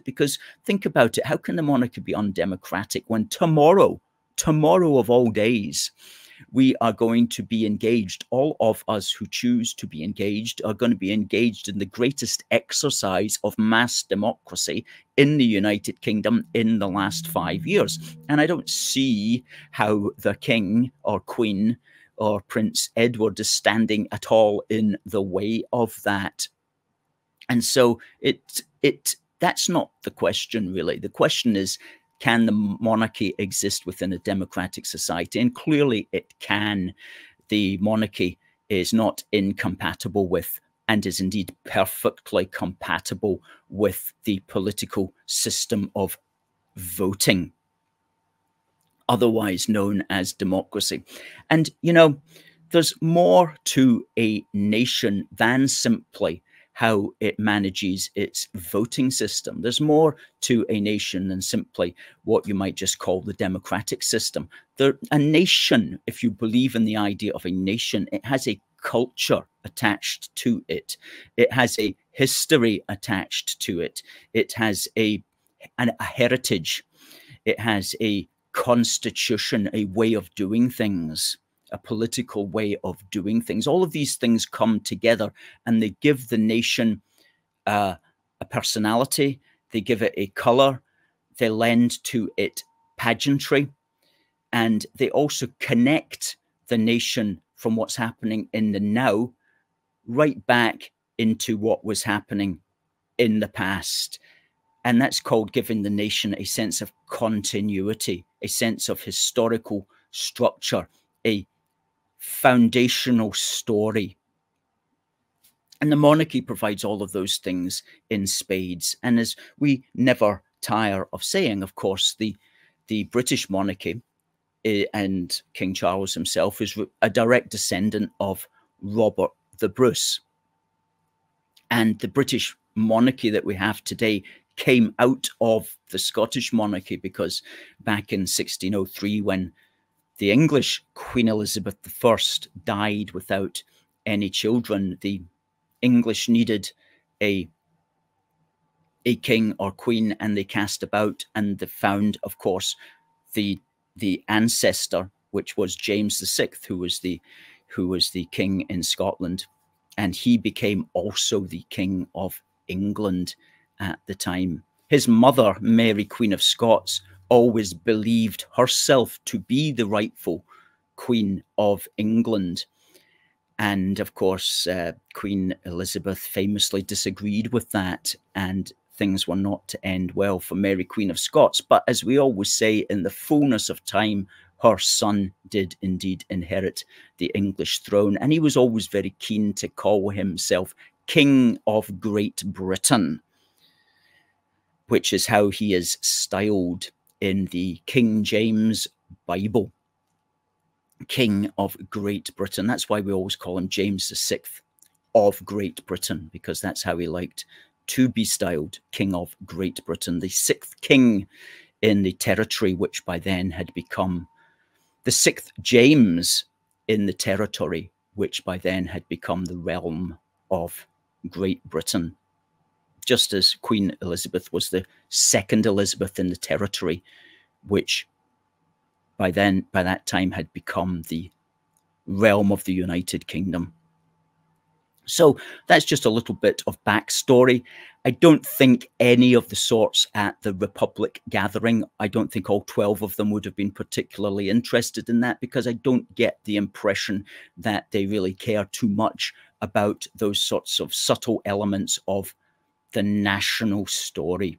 Because think about it, how can the monarchy be undemocratic when tomorrow of all days, we are going to be engaged, all of us who choose to be engaged are going to be engaged in the greatest exercise of mass democracy in the United Kingdom in the last 5 years. And I don't see how the king or queen or Prince Edward is standing at all in the way of that. And so that's not the question, really. The question is, can the monarchy exist within a democratic society? And clearly it can. The monarchy is not incompatible with, and is indeed perfectly compatible with, the political system of voting, otherwise known as democracy. And, you know, there's more to a nation than simply how it manages its voting system. There's more to a nation than simply what you might just call the democratic system. A nation, if you believe in the idea of a nation, it has a culture attached to it. It has a history attached to it. It has a heritage. It has a constitution, a way of doing things, a political way of doing things. All of these things come together and they give the nation a personality, they give it a color, they lend to it pageantry, and they also connect the nation from what's happening in the now right back into what was happening in the past. And that's called giving the nation a sense of continuity, a sense of historical structure, a foundational story. And the monarchy provides all of those things in spades. And as we never tire of saying, of course, the British monarchy and King Charles himself is a direct descendant of Robert the Bruce. And the British monarchy that we have today came out of the Scottish monarchy, because back in 1603, when the English Queen Elizabeth I died without any children, the English needed a king or queen, and they cast about, and they found, of course, the ancestor, which was James VI, who was the king in Scotland, and he became also the King of England at the time. His mother, Mary, Queen of Scots, always believed herself to be the rightful Queen of England. And of course, Queen Elizabeth famously disagreed with that, and things were not to end well for Mary, Queen of Scots. But as we always say, in the fullness of time, her son did indeed inherit the English throne. And he was always very keen to call himself King of Great Britain, which is how he is styled in the King James Bible. King of Great Britain. That's why we always call him James VI of Great Britain, because that's how he liked to be styled, King of Great Britain, the sixth king in the territory, which by then had become the sixth James in the territory, which by then had become the realm of Great Britain. Just as Queen Elizabeth was the second Elizabeth in the territory, which by that time had become the realm of the United Kingdom. So that's just a little bit of backstory. I don't think any of the sorts at the Republic gathering, I don't think all 12 of them would have been particularly interested in that, because I don't get the impression that they really care too much about those sorts of subtle elements of the national story.